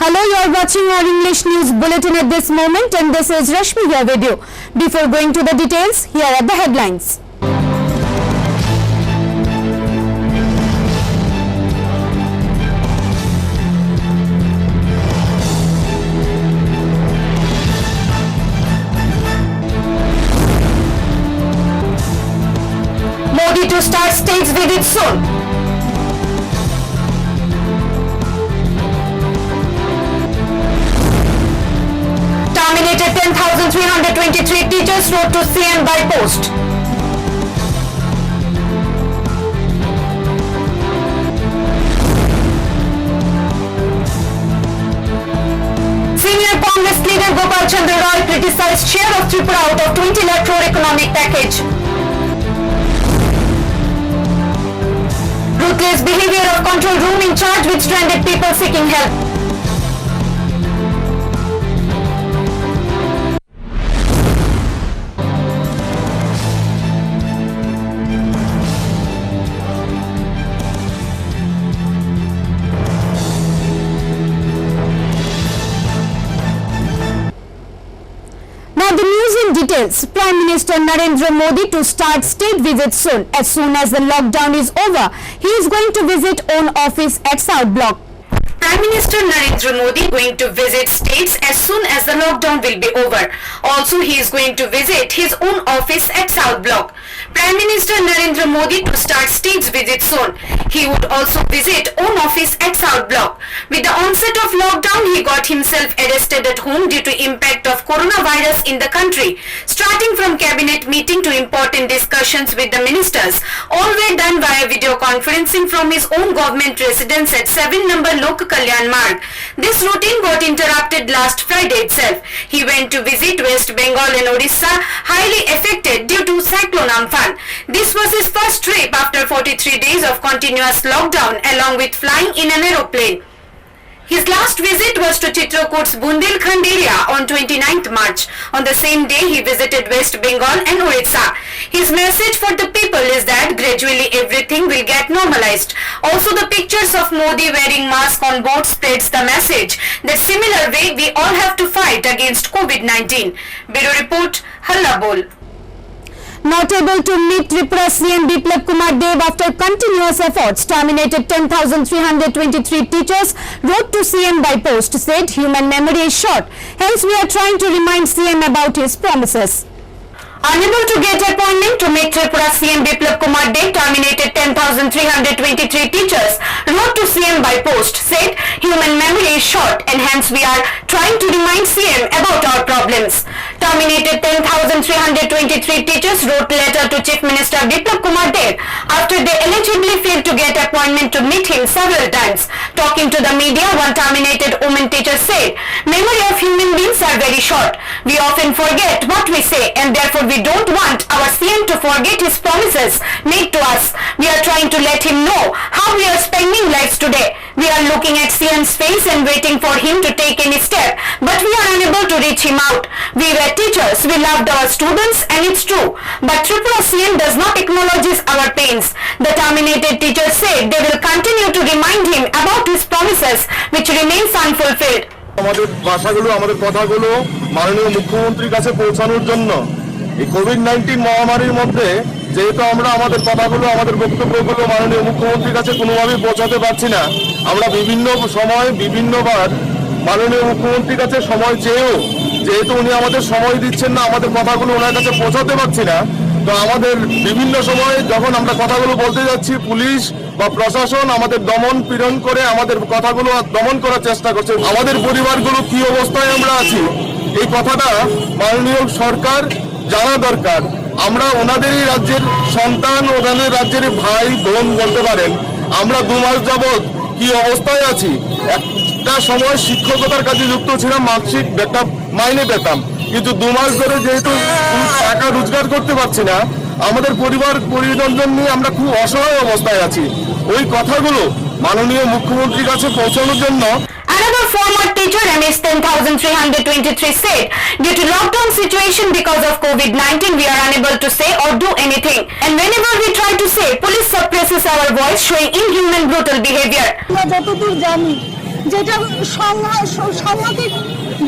Hello, you are watching our English news bulletin at this moment, and this is Rashmi here with you. Before going to the details, here are the headlines. Modi to start states visit soon. Terminated 10,323 teachers wrote to CM by post. Senior Congress leader Gopal Chandra Roy criticized share of Tripura out of 20 lakh crore economic package. Ruthless behavior of control room in charge with stranded people seeking help. Now the news in details. Prime Minister Narendra Modi to start state visit soon. As soon as the lockdown is over, he is going to visit own office at South Block. Prime Minister Narendra Modi going to visit states as soon as the lockdown will be over. Also, he is going to visit his own office at South Block. Prime Minister Narendra Modi to start states visit soon. He would also visit own office at South Block. With the onset of lockdown, he got himself arrested at home due to impact of coronavirus in the country. Starting from cabinet meeting to important discussions with the ministers, all were done via video conferencing from his own government residence at 7 number Lok Kalyan Marg. This routine got interrupted last Friday itself. He went to visit West Bengal and Odisha, highly affected due to cyclone Amphan. This was his first trip after 43 days of continuous lockdown, along with flying in an aeroplane. His last visit was to Chitrakoot's Bundelkhand area on 29th March. On the same day, he visited West Bengal and Odisha. His message for the people is that gradually everything will get normalized. Also, the pictures of Modi wearing mask on board spreads the message that similar way we all have to fight against COVID-19. Bureau Report, Halla Bol. Not able to meet Tripura CM Biplab Kumar Dev after continuous efforts, terminated 10,323 teachers, wrote to CM by post, said human memory is short. Hence, we are trying to remind CM about his promises. Unable to get appointment to meet Tripura CM Biplab Kumar Dev, terminated 10,323 teachers, wrote to CM by post, said human memory is short and hence we are trying to remind CM about our problems. Terminated 10,323 teachers wrote letter to Chief Minister Biplab Kumar Dev after they allegedly failed to get appointment to meet him several times. Talking to the media, one terminated woman teacher said, memory of human beings are very short. We often forget what we say and therefore we don't want our CM to forget his promises made to us. We are trying to let him know how we are spending lives today. We are looking at CM's face and waiting for him to take any step, but we are unable to reach him out. We were teachers, we loved our students and it's true. But Tripura CM does not acknowledge our pains. The terminated teachers said they will continue to remind him about his promises which remains unfulfilled. আমাদের ভাষাগুলো আমাদের কথাগুলো মাননীয় মুখ্যমন্ত্রীর কাছে পৌঁছানোর জন্য এই কোভিড-19 মহামারীর মধ্যে যেহেতু আমরা আমাদের কথাগুলো আমাদের বক্তব্যগুলো মাননীয় মুখ্যমন্ত্রীর কাছে কোনোভাবেই পৌঁছাতে পারছি না, আমরা বিভিন্ন সময় বিভিন্নবার মাননীয় মুখ্যমন্ত্রীর কাছে সময় চেয়েও যেহেতু উনি আমাদের সময় দিচ্ছেন না, আমাদের কথাগুলো ওনার কাছে পৌঁছাতে পারছি না, তো আমাদের বিভিন্ন সময় যখন আমরা কথাগুলো বলতে যাচ্ছি পুলিশ বা প্রশাসন আমাদের দমন পীড়ন করে আমাদের কথাগুলো দমন করার চেষ্টা করছে। আমাদের পরিবারগুলো কি অবস্থায় আমরা আছি এই কথাটা মাননীয় সরকার জানা দরকার। আমরা ওনাদেরই রাজ্যের সন্তান, ওনাদের রাজ্যের ভাই বোন বলতে পারেন। আমরা 2 মাস যাবৎ কি অবস্থায় আছি, একটা সময় শিক্ষকতার কাজে যুক্ত ছিলাম, মার্কশিট একটা মাইনে পেতাম, কিন্তু 2 মাস ধরে যেহেতু টাকা রোজগার করতে পারছি না, আমাদের পরিবার পরিজন নিয়ে আমরা খুব অসহায় অবস্থায় আছি। ওই কথাগুলো মাননীয় মুখ্যমন্ত্রীর কাছে পৌঁছানোর জন্য Another former teacher, MS 10,323 said, due to lockdown situation because of COVID-19, we are unable to say or do anything. And whenever we try to say, police suppresses our voice, showing inhuman brutal behavior. যতদূর জানি যেটা সাংঘাতিক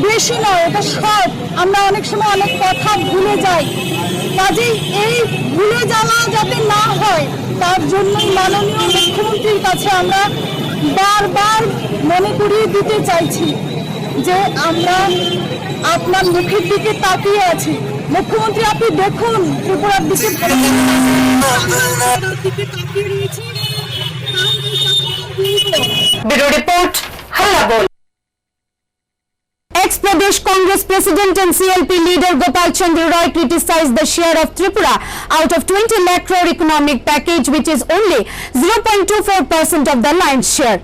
বেশি নয়, এটা সৎ। আমরা অনেক সময় অনেক কথা ভুলে যাই, কাজেই এই ভুলে যাওয়া যাতে না হয় তার জন্যই মাননীয় মুখ্যমন্ত্রীর কাছে আমরা বারবার মনে করিয়ে দিতে চাইছি যে আমরা আপনার মুখের দিকে তাকিয়ে আছি। মুখ্যমন্ত্রী, আপনি দেখুন ত্রিপুরার দিকে তাকিয়ে রয়েছি। Bureau Report, Halla Bol. Ex-Pradesh Congress President and CLP leader Gopal Chandra Roy criticized the share of Tripura out of 20 lakh crore economic package, which is only 0.24% of the lion's share.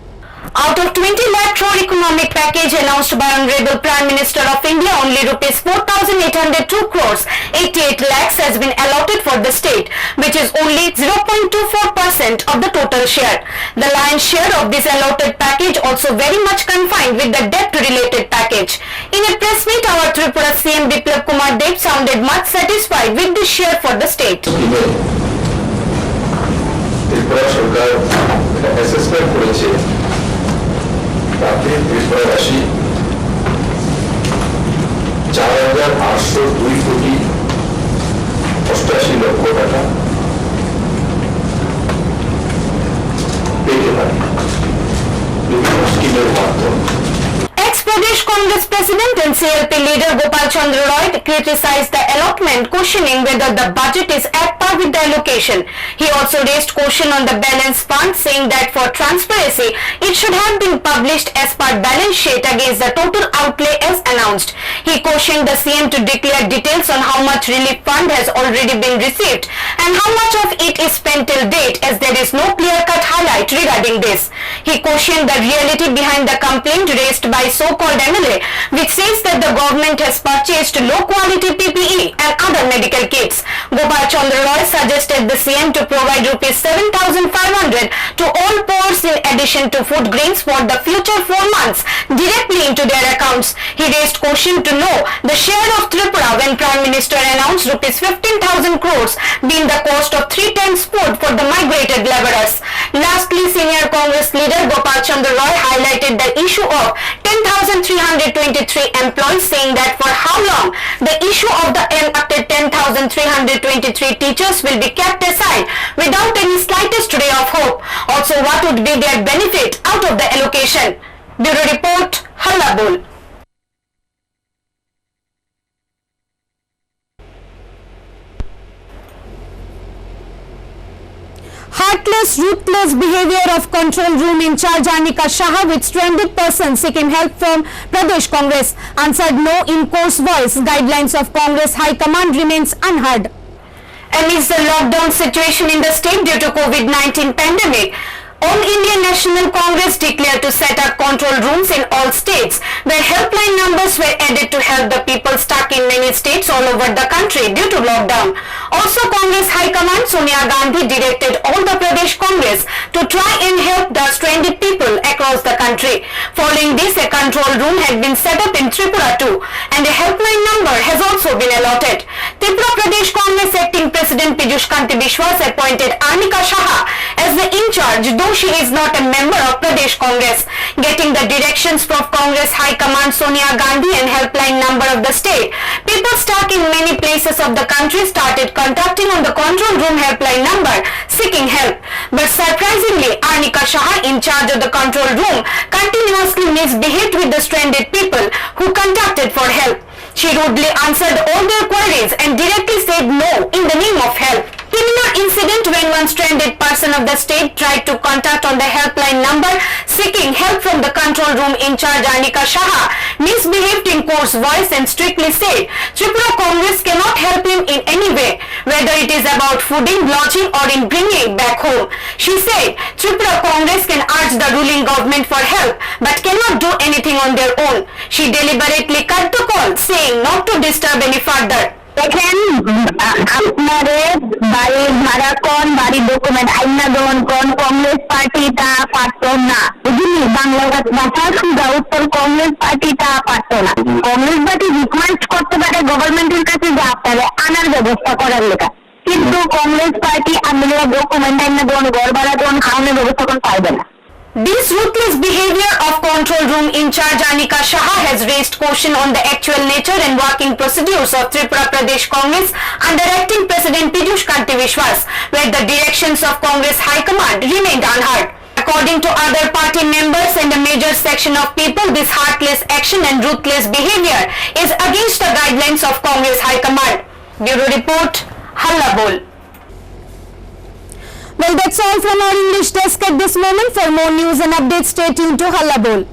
Out of 20 lakh crore economic package announced by Honorable Prime Minister of India, only rupees 4,802 crores, 88 lakhs has been allotted for the state, which is only 0.24% of the total share. The lion's share of this allotted package also very much confined with the debt-related package. In a press meet, our Tripura CM Biplab Kumar Deb sounded much satisfied with this share for the state. Tripura Sarkar assessment করেছে তাতে ত্রিপুরাবাসী 4,802 কোটি 88 লক্ষ টাকা পেতে পারে বিভিন্ন স্কিমের মাধ্যমে। Ex-Pradesh Congress President and CLP leader Gopal Chandra Roy criticized the allotment, questioning whether the budget is at par with the allocation. He also raised question on the balance fund, saying that for transparency, it should have been published as per balance sheet against the total outlay as announced. He cautioned the CM to declare details on how much relief fund has already been received and how much of it is spent till date, as there is no clear-cut highlight regarding this. He cautioned the reality behind the complaint raised by so-called MLA, which says that the government has purchased low-quality PPE and other medical kits. Gopal Chandra Roy suggested the CM to provide rupees 7,500 to all poors in addition to food grains for the future 4 months directly into their accounts. He raised question to know the share of Tripura when Prime Minister announced rupees 15,000 crores being the cost of 3 times food for the migrated laborers. Lastly, senior Congress leader Gopal Chandra Roy highlighted the issue of 10,323 employees, saying that for how long the issue of the elected 10,323 teachers will be kept aside without any slightest ray of hope. Also, what would be their benefit out of the allocation? Bureau Report, Halla Bol. Heartless, ruthless behavior of control room in charge Arnika Shah with stranded person seeking help from Pradesh Congress. Answered no in coarse voice. Guidelines of Congress High Command remains unheard. Amidst the lockdown situation in the state due to COVID-19 pandemic, All India National Congress declared to set up control rooms in all states where helpline numbers were added to help the people stuck in many states all over the country due to lockdown. Also, Congress High Command Sonia Gandhi directed all the Pradesh Congress to try and help the stranded people across the country. Following this, a control room had been set up in Tripura too, and a helpline number has also been allotted. Tripura Pradesh Congress Acting President Piyush Kanti Biswas appointed Arnika Shah as the in-charge, though she is not a member of Pradesh Congress. Getting the directions from Congress High Command Sonia Gandhi and helpline number of the state, people stuck in many places of the country started contacting on the control room helpline number seeking help. But surprisingly, Arnika Shah, in charge of the control room, continuously misbehaved with the stranded people who contacted for help. She rudely answered all their queries and directly said no in the name of help. Similar incident when one stranded person of the state tried to contact on the helpline number seeking help from the control room in charge Arnika Shah misbehaved in coarse voice and strictly said Tripura Congress cannot help him in any way, whether it is about fooding, lodging or in bringing back home. She said Tripura Congress can urge the ruling government for help but cannot do anything on their own. She deliberately cut the call, saying not to disturb any further. দেখেন আপনাদের বাড়ির ভাড়া কোন বাড়ির document আইনা গ্রহণ কোন Congress party তা পারত না বুঝলি বাংলা ভাষা সুদা উত্তর কংগ্রেস পার্টি তা পারত না কংগ্রেস পার্টি রিকোয়েস্ট করতে পারে গভর্নমেন্টের কাছে যে আপনারা আনার ব্যবস্থা করার লেখা কিন্তু কংগ্রেস পার্টি আমরা ডকুমেন্ট আইনা গ্রহণ ঘর ভাড়া গ্রহণ খাওয়ানোর ব্যবস্থা কোন পাইবে না This ruthless behavior of control room in charge Anika Shah has raised question on the actual nature and working procedures of Tripura Pradesh Congress under acting President Piyush Kanti Vishwas, where the directions of Congress High Command remained unheard. According to other party members and a major section of people, this heartless action and ruthless behavior is against the guidelines of Congress High Command. Bureau Report, Halla Bol. Well, that's all from our English desk at this moment. For more news and updates, stay tuned to Halla Bol.